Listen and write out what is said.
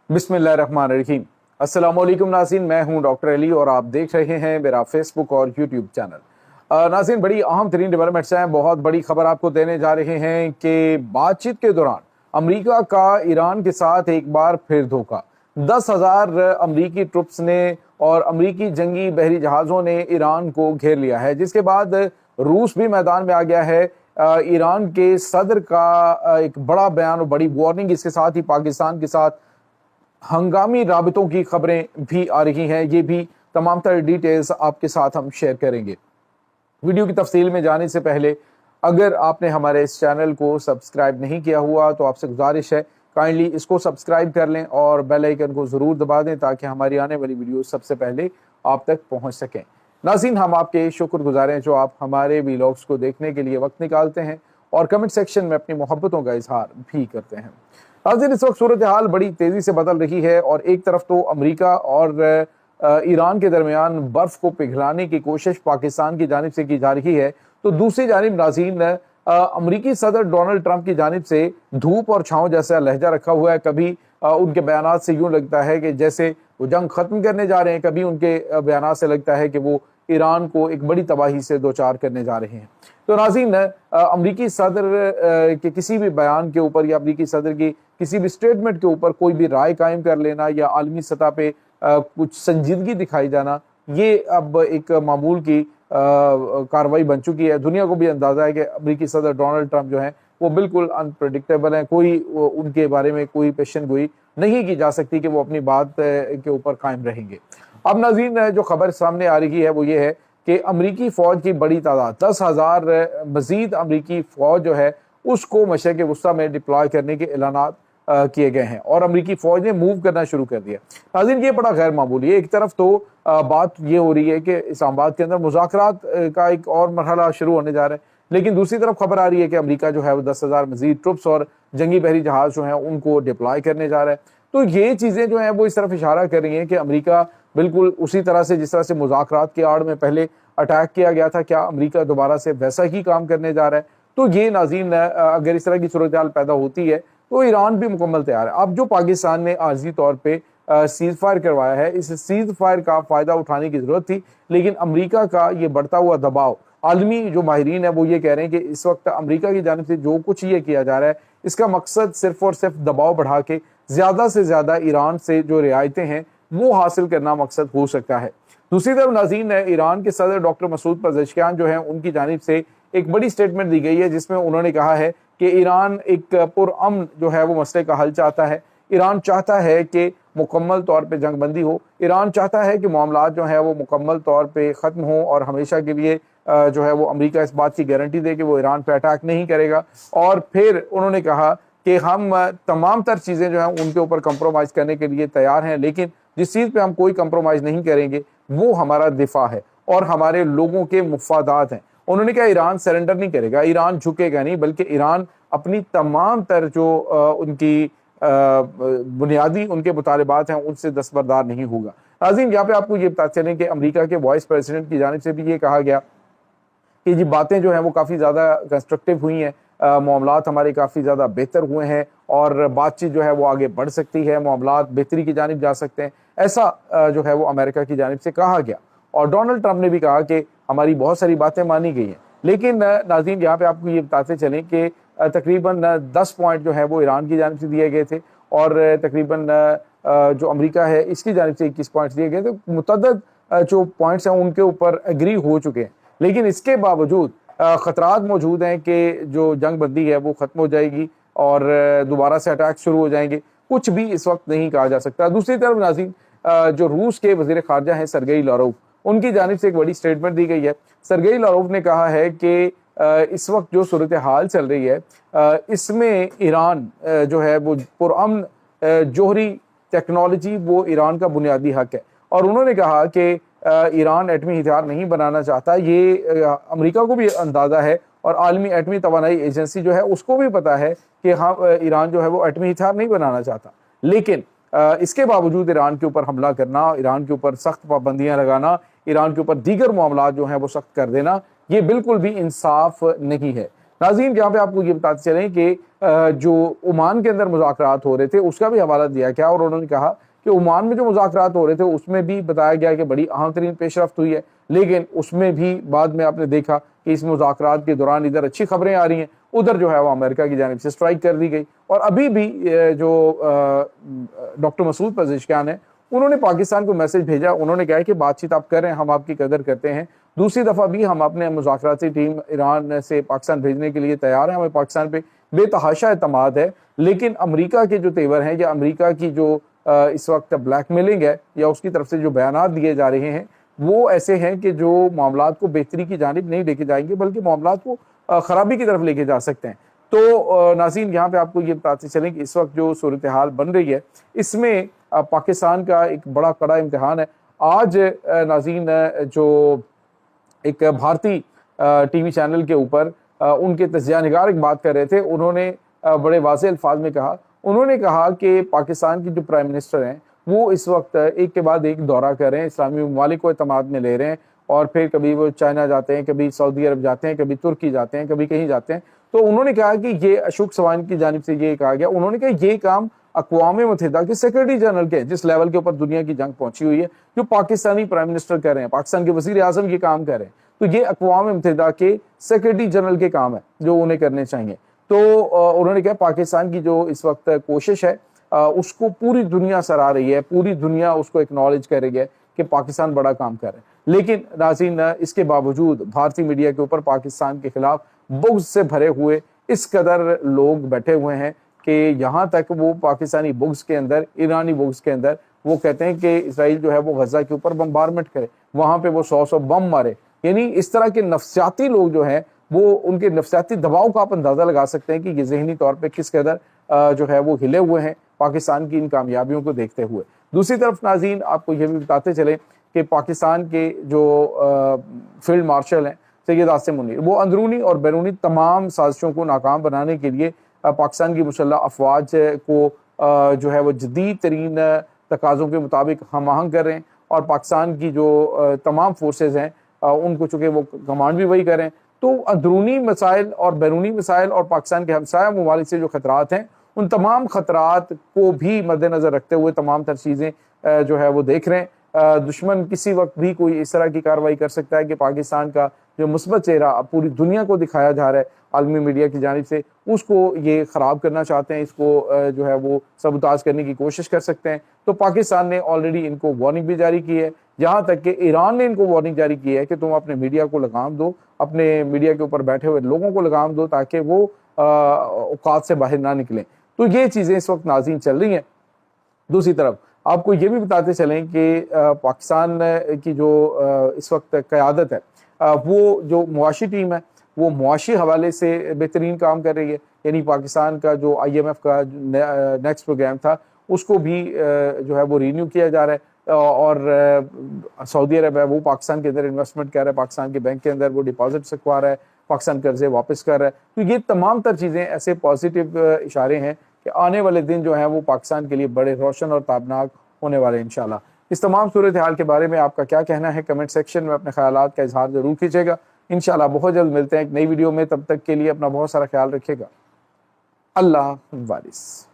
बिस्मिल्लाहिर्रहमानिर्रहीम। अस्सलाम वालेकुम नाज़रीन, मैं हूं डॉक्टर अली और आप देख रहे हैं मेरा फेसबुक और यूट्यूब चैनल। नाज़रीन, बड़ी अहम तरीन डेवलपमेंट्स हैं। बहुत बड़ी खबर आपको देने जा रहे हैं कि बातचीत के दौरान अमेरिका का ईरान के साथ एक बार फिर धोखा। 10,000 अमरीकी ट्रुप्स ने और अमरीकी जंगी बहरी जहाज़ों ने ईरान को घेर लिया है, जिसके बाद रूस भी मैदान में आ गया है। ईरान के सदर का एक बड़ा बयान और बड़ी वार्निंग, इसके साथ ही पाकिस्तान के साथ हंगामी राबितों की खबरें भी आ रही हैं। ये भी तमाम तर डिटेल्स आपके साथ हम शेयर करेंगे। वीडियो की तफसील में जाने से पहले अगर आपने हमारे इस चैनल को सब्सक्राइब नहीं किया हुआ तो आपसे गुजारिश है काइंडली इसको सब्सक्राइब कर लें और बेल आइकन को ज़रूर दबा दें ताकि हमारी आने वाली वीडियो सबसे पहले आप तक पहुंच सकें। नाज़रीन, हम आपके शुक्रगुजार हैं जो आप हमारे वीलॉग्स को देखने के लिए वक्त निकालते हैं और कमेंट सेक्शन में अपनी मोहब्बतों का इजहार भी करते हैं। नाज़रीन, इस वक्त सूरत हाल बड़ी तेज़ी से बदल रही है और एक तरफ तो अमेरिका और ईरान के दरमियान बर्फ़ को पिघलाने की कोशिश पाकिस्तान की जानिब से की जा रही है, तो दूसरी जानिब नाज़रीन अमरीकी सदर डोनाल्ड ट्रंप की जानिब से धूप और छाँव जैसा लहजा रखा हुआ है। कभी उनके बयानात से यूँ लगता है कि जैसे वो जंग ख़त्म करने जा रहे हैं, कभी उनके बयानात से लगता है कि वो ईरान को एक बड़ी तबाही से दो चार करने जा रहे हैं। तो नाज़रीन, अमरीकी सदर के किसी भी बयान के ऊपर या अमरीकी सदर की किसी भी स्टेटमेंट के ऊपर कोई भी राय कायम कर लेना या आलमी सतह पे कुछ संजीदगी दिखाई जाना, ये अब एक मामूल की कार्रवाई बन चुकी है। दुनिया को भी अंदाज़ा है कि अमरीकी सदर डोनाल्ड ट्रंप जो हैं वो बिल्कुल अनप्रेडिक्टेबल हैं। कोई उनके बारे में कोई पेशन गोई नहीं की जा सकती कि वो अपनी बात के ऊपर कायम रहेंगे। अब नाज़रीन, जो खबर सामने आ रही है वो ये है कि अमरीकी फ़ौज की बड़ी तादाद 10,000 मज़ीद अमरीकी फ़ौज जो है उसको मशरिक़ वुस्ता में डिप्लॉय करने के ऐलानात किए गए हैं और अमरीकी फ़ौज ने मूव करना शुरू कर दिया। नाज़रीन, ये बड़ा गैर मामूली है। एक तरफ तो बात ये हो रही है कि इस्लामाबाद के अंदर मुज़ाकरात का एक और मरहला शुरू होने जा रहा है, लेकिन दूसरी तरफ खबर आ रही है कि अमेरिका जो है वो 10,000 मज़ीद ट्रुप्स और जंगी बहरी जहाज़ जो हैं उनको डिप्लॉय करने जा रहा है। तो ये चीज़ें जो हैं वो इस तरफ इशारा कर रही हैं कि अमेरिका बिल्कुल उसी तरह से जिस तरह से मुज़ाकरात की आड़ में पहले अटैक किया गया था, क्या अमेरिका दोबारा से वैसा ही काम करने जा रहा है। तो ये नाज़रीन, अगर इस तरह की सूरत हाल पैदा होती है तो ईरान भी मुकम्मल तैयार है। अब जो पाकिस्तान ने आर्जी तौर पे सीज़ फायर करवाया है, इस सीज़ फायर का फ़ायदा उठाने की ज़रूरत थी, लेकिन अमेरिका का ये बढ़ता हुआ दबाव, आलमी जो माहिरीन है वो ये कह रहे हैं कि इस वक्त अमेरिका की जानिब से जो कुछ ये किया जा रहा है इसका मकसद सिर्फ और सिर्फ दबाव बढ़ा के ज़्यादा से ज़्यादा ईरान से जो रियायतें हैं वो हासिल करना मकसद हो सकता है। दूसरी तरफ नाज़रीन, ईरान के सदर डॉक्टर मसूद पज़ेश्कियान जो हैं उनकी जानिब से एक बड़ी स्टेटमेंट दी गई है जिसमें उन्होंने कहा है कि ईरान एक पुरअमन जो है वो मसले का हल चाहता है। ईरान चाहता है कि मुकम्मल तौर पे जंग बंदी हो। ईरान चाहता है कि मामलात जो है वो मुकम्मल तौर पे ख़त्म हो और हमेशा के लिए जो है वो अमेरिका इस बात की गारंटी दे कि वो ईरान पे अटैक नहीं करेगा। और फिर उन्होंने कहा कि हम तमाम तर चीज़ें जो हैं उनके ऊपर कंप्रोमाइज़ करने के लिए तैयार हैं, लेकिन जिस चीज़ पे हम कोई कंप्रोमाइज़ नहीं करेंगे वो हमारा दिफा है और हमारे लोगों के मुफादात हैं। उन्होंने कहा ईरान सरेंडर नहीं करेगा, ईरान झुकेगा नहीं, बल्कि ईरान अपनी तमाम तर जो उनकी बुनियादी उनके मुतालबात हैं उनसे दस्तबरदार नहीं होगा। नाज़रीन, यहाँ पे आपको ये बताते चलें कि अमेरिका के वाइस प्रेसिडेंट की जानिब से भी ये कहा गया कि ये बातें जो हैं वो काफ़ी ज़्यादा कंस्ट्रक्टिव हुई हैं, मामलात हमारे काफ़ी ज़्यादा बेहतर हुए हैं और बातचीत जो है वो आगे बढ़ सकती है, मामलात बेहतरी की जानिब जा सकते हैं, ऐसा जो है वो अमेरिका की जानिब से कहा गया। और डोनाल्ड ट्रंप ने भी कहा कि हमारी बहुत सारी बातें मानी गई हैं, लेकिन नाज़रीन यहाँ पे आपको ये बताते चलें कि तकरीबन 10 पॉइंट जो है वो ईरान की जानिब से दिए गए थे और तकरीबन जो अमेरिका है इसकी जानिब से 21 पॉइंट्स दिए गए थे। मुतअद्दिद जो पॉइंट्स हैं उनके ऊपर एग्री हो चुके हैं, लेकिन इसके बावजूद ख़तरात मौजूद हैं कि जो जंग बंदी है वो ख़त्म हो जाएगी और दोबारा से अटैक शुरू हो जाएंगे। कुछ भी इस वक्त नहीं कहा जा सकता। दूसरी तरफ नाज़रीन, जो रूस के वज़ीर ख़ारजा हैं सरगेई लारोव, उनकी जानिब से एक बड़ी स्टेटमेंट दी गई है। सरगेई लारोव ने कहा है कि इस वक्त जो सूरत हाल चल रही है इसमें ईरान जो है वो पुरअमन जोहरी टेक्नोलॉजी वो ईरान का बुनियादी हक है और उन्होंने कहा कि ईरान एटमी हथियार नहीं बनाना चाहता। ये अमेरिका को भी अंदाज़ा है और आलमी एटमी तवानाई एजेंसी जो है उसको भी पता है कि हाँ, ईरान जो है वो एटमी हथियार नहीं बनाना चाहता, लेकिन इसके बावजूद ईरान के ऊपर हमला करना, ईरान के ऊपर सख्त पाबंदियां लगाना, ईरान के ऊपर दीगर मामलात जो हैं वो सख्त कर देना, ये बिल्कुल भी इंसाफ नहीं है। नाज़रीन यहाँ पे आपको ये बताते चलें कि जो ओमान के अंदर मुज़ाकरात हो रहे थे उसका भी हवाला दिया गया और उन्होंने कहा कि ओमान में जो मुज़ाकरात हो रहे थे उसमें भी बताया गया कि बड़ी अहम तरीन पेशरफ्त हुई है, लेकिन उसमें भी बाद में आपने देखा कि इस मुज़ाकरात के दौरान इधर अच्छी खबरें आ रही हैं, उधर जो है वो अमेरिका की जानिब से स्ट्राइक कर दी गई। और अभी भी जो डॉक्टर मसूद पज़ेश्कियान है उन्होंने पाकिस्तान को मैसेज भेजा, उन्होंने कहा कि बातचीत आप करें, हम आपकी कदर करते हैं, दूसरी दफ़ा भी हम अपने मुज़ाकराती टीम ईरान से पाकिस्तान भेजने के लिए तैयार हैं, हमें पाकिस्तान पे बेतहाशा एतमाद है, लेकिन अमेरिका के जो तेवर हैं या अमेरिका की जो इस वक्त ब्लैकमेलिंग है या उसकी तरफ से जो बयानात दिए जा रहे हैं वो ऐसे हैं कि जो मामलात को बेहतरी की जानिब नहीं लेके जाएंगे बल्कि मामलात को ख़राबी की तरफ लेके जा सकते हैं। तो नाज़रीन यहाँ पे आपको ये बताते चलें कि इस वक्त जो सूरत हाल बन रही है इसमें पाकिस्तान का एक बड़ा कड़ा इम्तिहान है। आज नाज़रीन जो एक भारतीय टीवी चैनल के ऊपर उनके तज्ज़िया निगार एक बात कर रहे थे, उन्होंने बड़े वाज़ेह अल्फाज में कहा, उन्होंने कहा कि पाकिस्तान की जो प्राइम मिनिस्टर हैं वो इस वक्त एक के बाद एक दौरा कर रहे हैं, इस्लामी ममालिक को एतमाद में ले रहे हैं और फिर कभी वो चाइना जाते हैं, कभी सऊदी अरब जाते हैं, कभी तुर्की जाते हैं, कभी कहीं जाते हैं। तो उन्होंने कहा कि ये अशोक सवान की जानिब से ये कहा गया, उन्होंने कहा ये काम अक़वाम मुत्तहिदा के सेक्रेटरी जनरल के जिस लेवल के ऊपर दुनिया की जंग पहुंची हुई है, जो पाकिस्तानी प्राइम मिनिस्टर कर रहे हैं, पाकिस्तान के वज़ीर आज़म ये काम कर रहे हैं, तो ये अक़वाम मुत्तहिदा के सेक्रेटरी जनरल के काम है जो उन्हें करने चाहिए। तो उन्होंने कहा पाकिस्तान की जो इस वक्त कोशिश है उसको पूरी दुनिया सराह रही है, पूरी दुनिया उसको एक्नॉलेज कर रही है कि पाकिस्तान बड़ा काम कर रहा है, लेकिन नाज़रीन इसके बावजूद भारतीय मीडिया के ऊपर पाकिस्तान के खिलाफ बुग़्ज़ से भरे हुए इस कदर लोग बैठे हुए हैं कि यहाँ तक वो पाकिस्तानी बुग़्ज़ के अंदर, ईरानी बुग़्ज़ के अंदर वो कहते हैं कि इसराइल जो है वो गज़ा के ऊपर बम्बारमेंट करे, वहाँ पे वो 100 बम मारे। यानी इस तरह के नफ्सियाती लोग जो हैं वो उनके नफ्सियाती दबाव का आप अंदाज़ा लगा सकते हैं कि ये ज़हनी तौर पे किस कदर जो है वो हिले हुए हैं पाकिस्तान की इन कामयाबियों को देखते हुए। दूसरी तरफ नाज़रीन आपको ये भी बताते चले कि पाकिस्तान के जो फील्ड मार्शल हैं सैयद आसिम मुनीर, वो अंदरूनी और बैरूनी तमाम साजिशों को नाकाम बनाने के लिए पाकिस्तान की मुसल्लह अफवाज को जो है वो जदीद तरीन तकाज़ों के मुताबिक हम आहंग कर रहे हैं और पाकिस्तान की जो तमाम फोर्सेज हैं उनको चूँकि वो कमांड भी वही करें, तो अंदरूनी मसाइल और बैरूनी मसाइल और पाकिस्तान के हमसाया ममालिक से जो खतरात हैं उन तमाम खतरात को भी मद्देनज़र रखते हुए तमाम तर चीज़ें जो है वो देख रहे हैं। दुश्मन किसी वक्त भी कोई इस तरह की कार्रवाई कर सकता है कि पाकिस्तान का जो मुस्बत चेहरा पूरी दुनिया को दिखाया जा रहा है आलमी मीडिया की जानिब से, उसको ये ख़राब करना चाहते हैं, इसको जो है वो सबूताज करने की कोशिश कर सकते हैं। तो पाकिस्तान ने ऑलरेडी इनको वार्निंग भी जारी की है, यहाँ तक कि ईरान ने इनको वार्निंग जारी की है कि तुम अपने मीडिया को लगाम दो, अपने मीडिया के ऊपर बैठे हुए लोगों को लगाम दो ताकि वो औकात से बाहर ना निकलें। तो ये चीज़ें इस वक्त नाज़रीन चल रही हैं। दूसरी तरफ आपको ये भी बताते चलें कि पाकिस्तान की जो इस वक्त क़यादत है वो जो मुआशी टीम है वो मुआशी हवाले से बेहतरीन काम कर रही है। यानी पाकिस्तान का जो IMF का नेक्स्ट प्रोग्राम था उसको भी जो है वो रीन्यू किया जा रहा है और सऊदी अरब है वो पाकिस्तान के अंदर इन्वेस्टमेंट कर रहा है, पाकिस्तान के बैंक के अंदर वो डिपॉजिट रखवा रहा है, पाकिस्तान कर्जे वापस कर रहा है। तो ये तमाम तर चीज़ें ऐसे पॉजिटिव इशारे हैं कि आने वाले दिन जो हैं वो पाकिस्तान के लिए बड़े रोशन और ताबनाक होने वाले हैं इंशाल्लाह। इस तमाम सूरत हाल के बारे में आपका क्या कहना है, कमेंट सेक्शन में अपने ख्यालात का इजहार ज़रूर कीजिएगा। इंशाल्लाह बहुत जल्द मिलते हैं एक नई वीडियो में, तब तक के लिए अपना बहुत सारा ख्याल रखिएगा। अल्लाह वारिस।